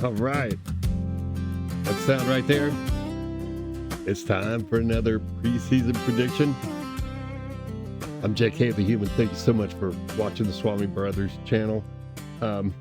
All right. That sound right there. It's time for another preseason prediction. I'm JK the Human. Thank you so much for watching the Swami Brothers channel. We're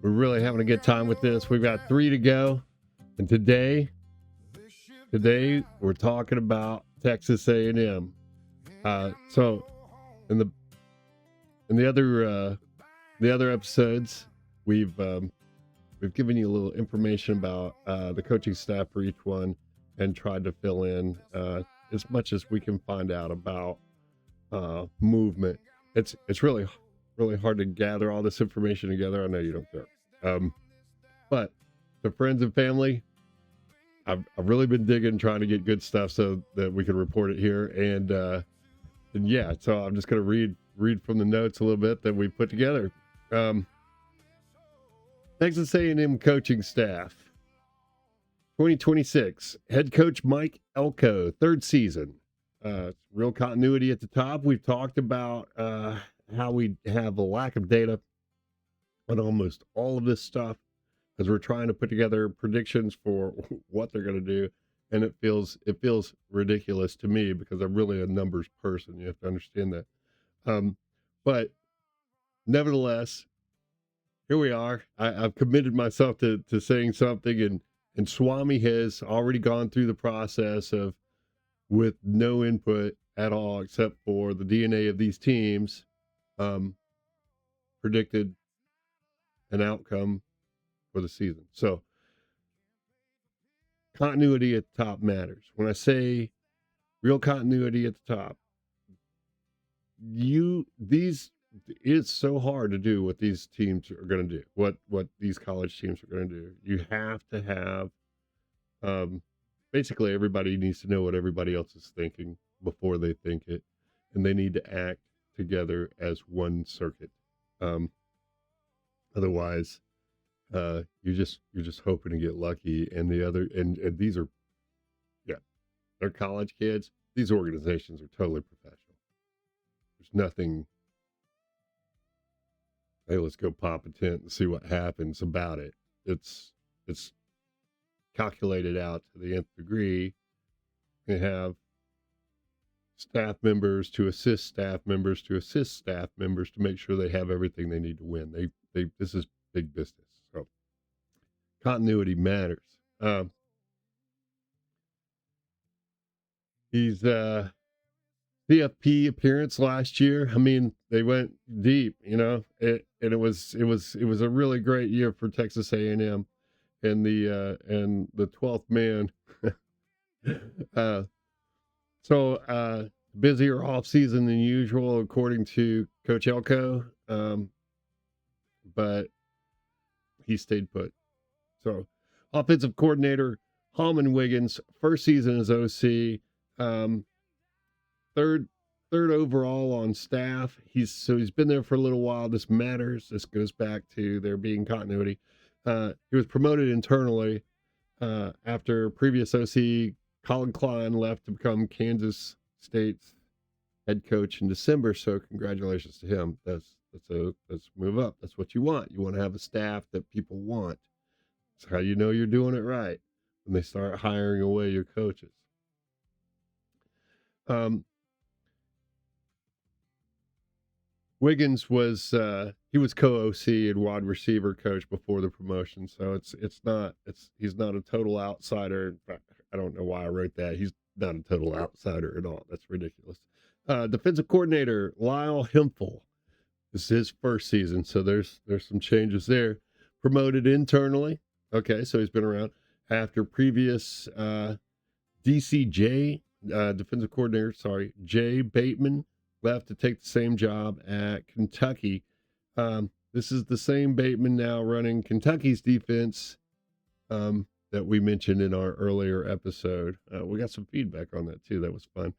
really having a good time with this. We've got 3 to go. And today we're talking about Texas A&M. So in the other episodes, we've given you a little information about the coaching staff for each one and tried to fill in as much as we can find out about movement. It's really hard to gather all this information together. I know you don't care. But to friends and family, I've really been digging, trying to get good stuff so that we can report it here. And yeah, so I'm just going to read from the notes a little bit that we put together. Texas A&M coaching staff, 2026, head coach Mike Elko, 3rd season. Real continuity at the top. We've talked about how we have a lack of data on almost all of this stuff because we're trying to put together predictions for what they're going to do, and it feels ridiculous to me because I'm really a numbers person. You have to understand that. But nevertheless, here we are. I've committed myself to saying something, and Swami has already gone through the process of, with no input at all except for the DNA of these teams, predicted an outcome for the season. So continuity at the top matters. When I say real continuity at the top, it's so hard to do what these teams are going to do, what these college teams are going to do. You have to have, basically everybody needs to know what everybody else is thinking before they think it, and they need to act together as one circuit. Otherwise, you're just hoping to get lucky. And and these are, they're college kids. These organizations are totally professional. There's nothing, hey, let's go pop a tent and see what happens about it. It's calculated out to the nth degree. They have staff members to assist staff members to assist staff members to make sure they have everything they need to win. This is big business. So continuity matters. He's CFP appearance last year. I mean, they went deep, and it was a really great year for Texas A&M and the 12th man. So busier off season than usual, according to Coach Elko. But he stayed put. So offensive coordinator Holmon Wiggins, 1st season as OC. Third overall on staff. He's been there for a little while. This matters. This goes back to there being continuity. He was promoted internally after previous OC Collin Klein left to become Kansas State's head coach in December. So congratulations to him. Let's move up. That's what you want. You want to have a staff that people want. That's how you know you're doing it right, when they start hiring away your coaches. Wiggins was he was co-OC and wide receiver coach before the promotion, so he's not a total outsider. In fact, I don't know why I wrote that. He's not a total outsider at all. That's ridiculous. Defensive coordinator Lyle Hemphill. This is his 1st season, so there's some changes there. Promoted internally. Okay, so he's been around after previous defensive coordinator, Jay Bateman, left to take the same job at Kentucky. This is the same Bateman now running Kentucky's defense that we mentioned in our earlier episode. We got some feedback on that too. That was fun.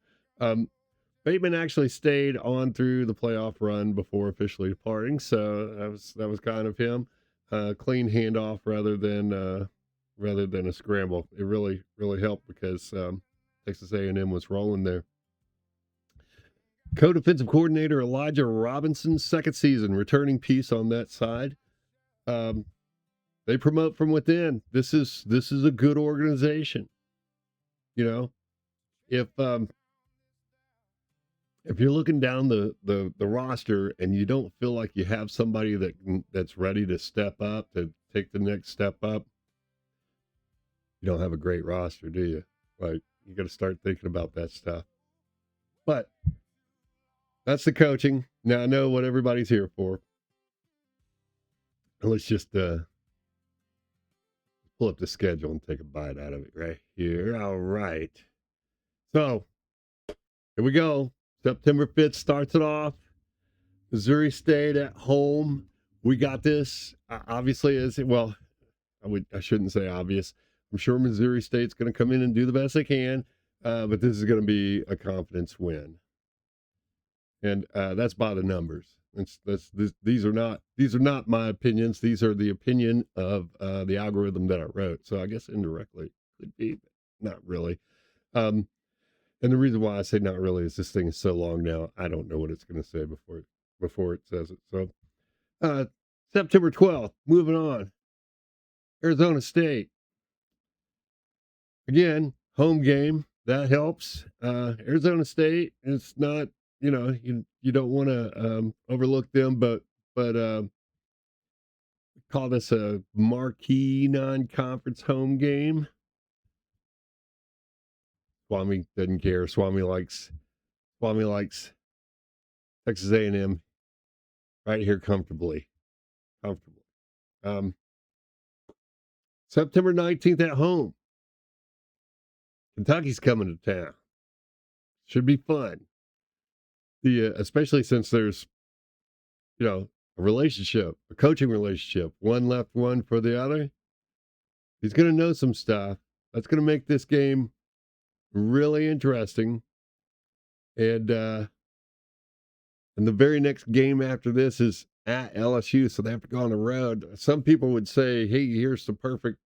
Bateman actually stayed on through the playoff run before officially departing, so that was kind of him. Clean handoff rather than a scramble. It really helped because Texas A&M was rolling there. Co-defensive coordinator Elijah Robinson, 2nd season, returning piece on that side. They They promote from within. This is a good organization. You know, if you're looking down the roster and you don't feel like you have somebody that's ready to step up, to take the next step up, you don't have a great roster, do you? Like, you got to start thinking about that stuff. But that's the coaching. Now I know what everybody's here for. Let's just pull up the schedule and take a bite out of it right here. All right. So here we go. September 5th starts it off. Missouri State at home. We got this. Obviously, I shouldn't say obvious. I'm sure Missouri State's going to come in and do the best they can, but this is going to be a confidence win, and that's by the numbers. These are not my opinions. These are the opinion of the algorithm that I wrote. So I guess indirectly could be, but not really. And the reason why I say not really is this thing is so long now, I don't know what it's going to say before it says it. So September 12th, moving on. Arizona State. Again, home game. That helps. Arizona State, it's not, you don't want to overlook them, but call this a marquee non-conference home game. Swami doesn't care. Swami likes Texas A&M right here comfortably. September 19th at home. Kentucky's coming to town. Should be fun. Especially since there's, a relationship, a coaching relationship. One left, one for the other. He's going to know some stuff. That's going to make this game really interesting. And the very next game after this is at LSU, so they have to go on the road. Some people would say, hey, here's the perfect,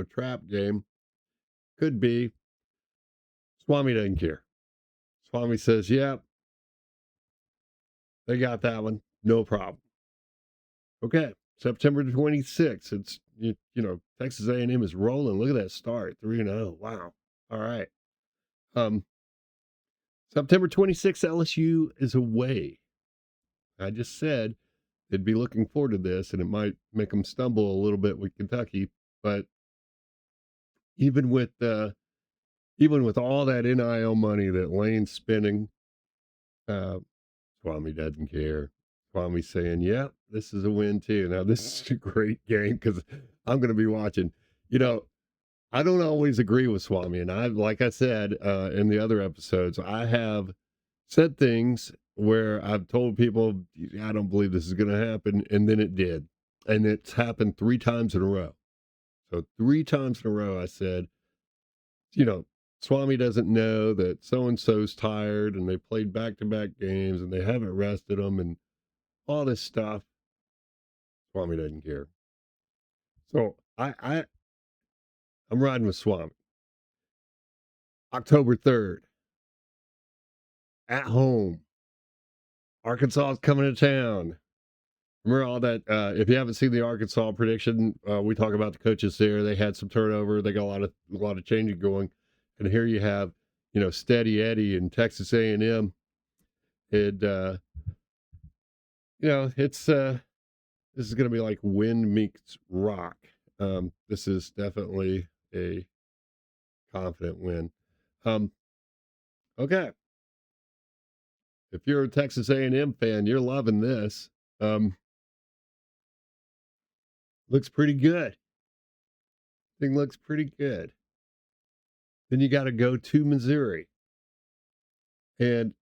trap game. Could be. Swami doesn't care. Swami says, yeah, they got that one. No problem. Okay, September 26th. It's, Texas A&M is rolling. Look at that start, 3-0. Wow. All right. September 26th, LSU is away. I just said they'd be looking forward to this, and it might make them stumble a little bit with Kentucky. But even with all that NIL money that Lane's spending, Swami doesn't care. Swami's saying, yeah, this is a win too. Now, this is a great game because I'm going to be watching. I don't always agree with Swami. And like I said in the other episodes, I have said things where I've told people, I don't believe this is going to happen. And then it did. And it's happened 3 times in a row. So 3 times in a row, I said, Swami doesn't know that so-and-so's tired and they played back-to-back games and they haven't rested them and all this stuff. Swami doesn't care. So I'm riding with Swami. October 3rd. At home. Arkansas is coming to town. Remember all that, if you haven't seen the Arkansas prediction, we talk about the coaches there. They had some turnover. They got a lot of changing going. And here you have, Steady Eddie and Texas A&M. And, it's this is going to be like wind meets rock. This is definitely a confident win. Okay. If you're a Texas A&M fan, you're loving this. Looks pretty good. Thing looks pretty good. Then you got to go to Missouri. And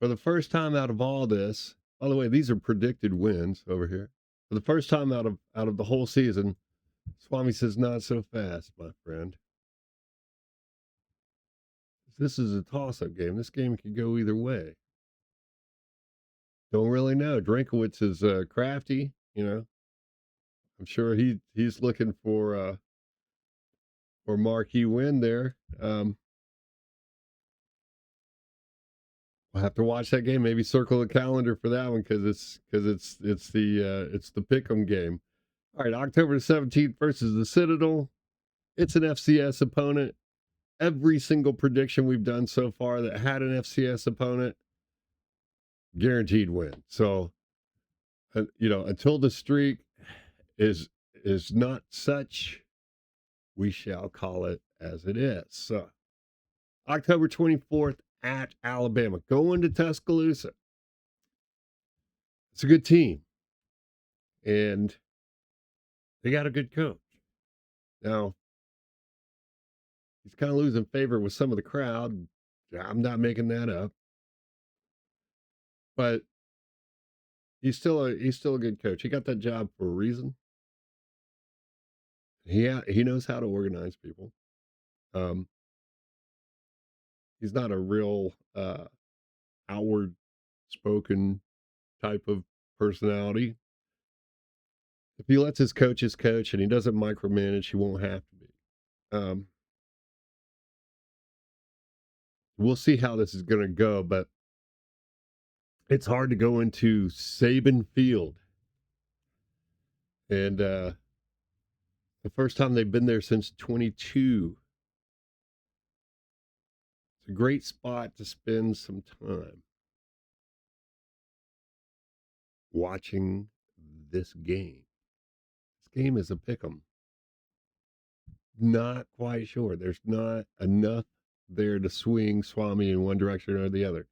for the first time out of all this, by the way, these are predicted wins over here. For the first time out of the whole season, Swami says, not so fast, my friend. This is a toss-up game. This game can go either way. Don't really know. Drinkowitz is crafty, I'm sure he's looking for marquee win there. We'll have to watch that game. Maybe circle the calendar for that one because it's the pick'em game. All right, October 17th versus the Citadel. It's an FCS opponent. Every single prediction we've done so far that had an FCS opponent, guaranteed win. So, until the streak is not such, we shall call it as it is. So, October 24th at Alabama, going to Tuscaloosa. It's a good team, and they got a good coach. Now, he's kind of losing favor with some of the crowd. I'm not making that up, but he's still a good coach. He got that job for a reason. He knows how to organize people. He's not a real outward spoken type of personality. If he lets his coaches coach and he doesn't micromanage, he won't have to be. We'll see how this is going to go, but it's hard to go into Saban Field. And the first time they've been there since 22. It's a great spot to spend some time watching this game. This game is a pick'em. Not quite sure. There's not enough there to swing Swami in one direction or the other.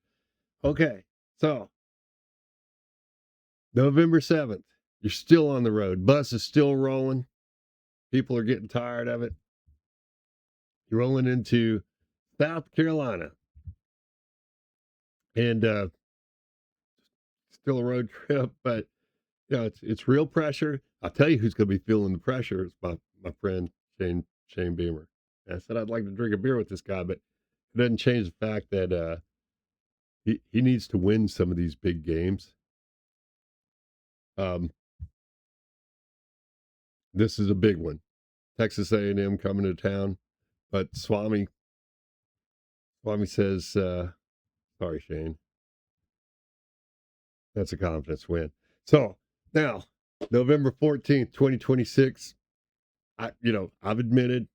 Okay, so November 7th, you're still on the road. Bus is still rolling. People are getting tired of it. You're rolling into South Carolina. And still a road trip, but it's real pressure. I'll tell you who's going to be feeling the pressure. It's my friend Shane Beamer. And I said I'd like to drink a beer with this guy, but it doesn't change the fact that he needs to win some of these big games. This is a big one. Texas A&M coming to town, but Swami says, sorry, Shane. That's a confidence win. So now, November 14th, 2026, I've admitted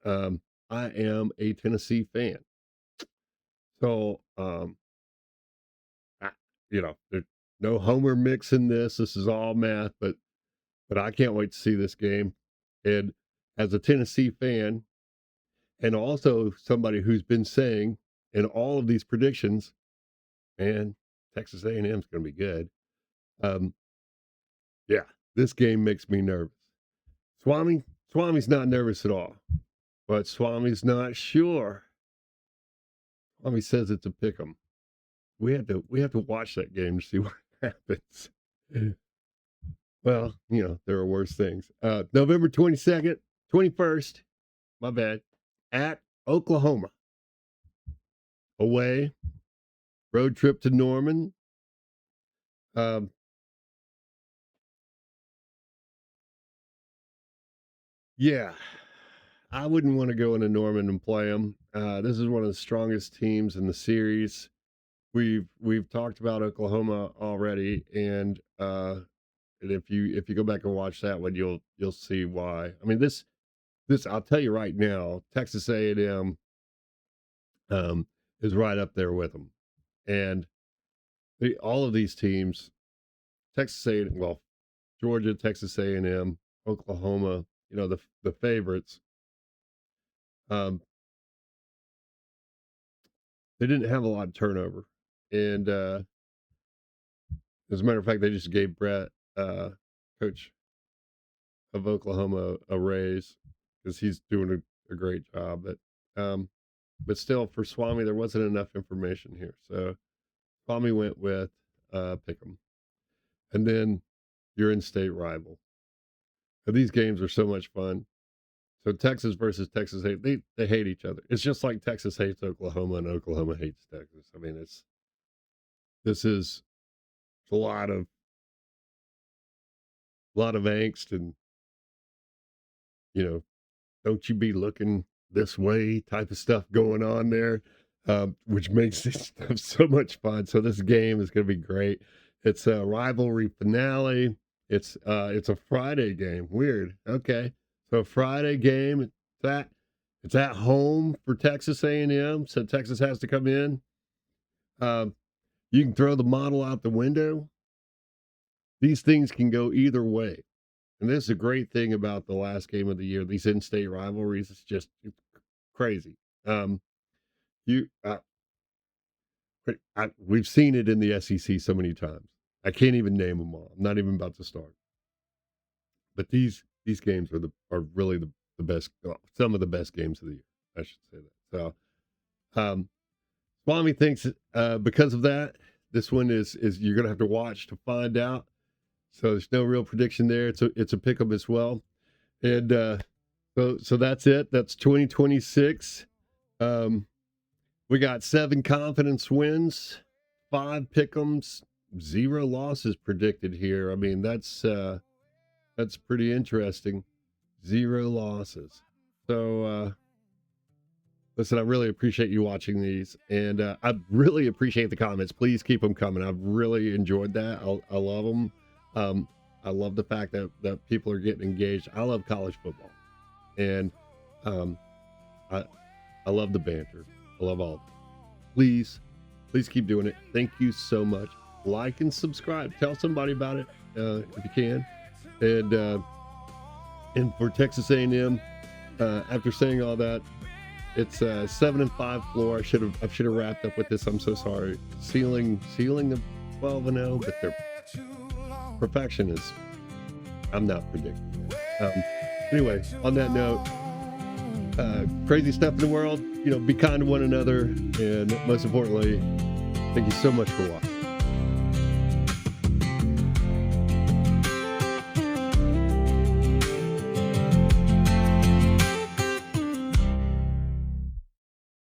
I am a Tennessee fan. So, there's no Homer mix in this. This is all math, but I can't wait to see this game. And as a Tennessee fan, and also somebody who's been saying in all of these predictions, man, Texas A&M is going to be good. Yeah, this game makes me nervous. Swami's not nervous at all, but Swami's not sure. Swami says it's a pick'em. We have to watch that game to see what happens. Well, there are worse things. November 22nd, 21st, my bad, at Oklahoma. Away, road trip to Norman. Yeah, I wouldn't want to go into Norman and play them. This is one of the strongest teams in the series. We've talked about Oklahoma already, and if you go back and watch that one, you'll see why. I mean, this I'll tell you right now, Texas A&M is right up there with them, and all of these teams, Texas A&M, well, Georgia, Texas A&M, Oklahoma, the favorites. They didn't have a lot of turnover, and as a matter of fact, they just gave Brett, coach of Oklahoma, a raise because he's doing a great job. But still, for Swami, there wasn't enough information here, so Swami went with Pick'em, and then your in-state rival. And these games are so much fun. So Texas versus Texas, they hate each other. It's just like Texas hates Oklahoma and Oklahoma hates Texas. I mean, this is a lot of angst, and don't you be looking this way type of stuff going on there, which makes this stuff so much fun. So this game is going to be great. It's a rivalry finale. It's a Friday game. Weird. Okay. So Friday game. It's at home for Texas A&M. So Texas has to come in. You can throw the model out the window. These things can go either way. And this is a great thing about the last game of the year. These in-state rivalries. It's crazy. We've seen it in the SEC so many times. I can't even name them all. I'm not even about to start. But these games are really the best, some of the best games of the year. I should say that. So, Swami thinks because of that, this one is you're going to have to watch to find out. So there's no real prediction there. It's a pick 'em as well, and so that's it. That's 2026. We got 7 confidence wins, 5 pick-ems, 0 losses predicted here. I mean, that's pretty interesting. 0 losses. So, listen, I really appreciate you watching these, and I really appreciate the comments. Please keep them coming. I've really enjoyed that. I love them. I love the fact that people are getting engaged. I love college football, and I love the banter. I love all of it. Please keep doing it. Thank you so much. Like and subscribe. Tell somebody about it if you can. And for Texas A&M, after saying all that, it's 7-5 floor. I should have wrapped up with this. I'm so sorry. Ceiling of 12-0, but their perfection is, I'm not predicting. Anyway, on that note, crazy stuff in the world. Be kind to one another, and most importantly, thank you so much for watching.